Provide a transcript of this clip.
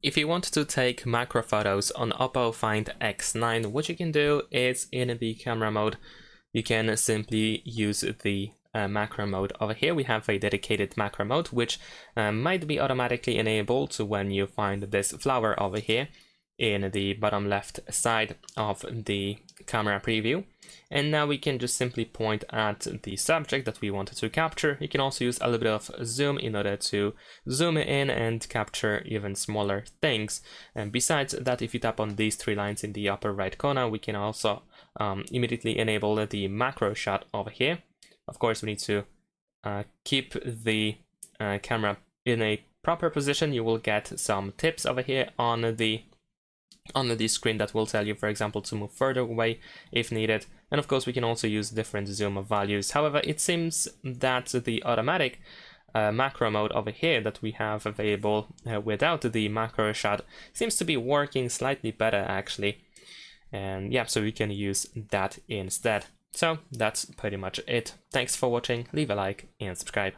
If you want to take macro photos on OPPO Find X9, what you can do is in the camera mode, you can simply use the macro mode. Over here we have a dedicated macro mode, which might be automatically enabled when you find this flower over here in the bottom left side of the camera preview. And now we can just simply point at the subject that we wanted to capture. You can also use a little bit of zoom in order to zoom in and capture even smaller things. And besides that, if you tap on these three lines in the upper right corner, we can also immediately enable the macro shot over here. Of course, we need to keep the camera in a proper position. You will get some tips over here on the screen that will tell you, for example, to move further away if needed. And of course, we can also use different zoom values. However, it seems that the automatic macro mode over here that we have available without the macro shot seems to be working slightly better, actually. And yeah, so we can use that instead. So that's pretty much it. Thanks for watching, leave a like and subscribe.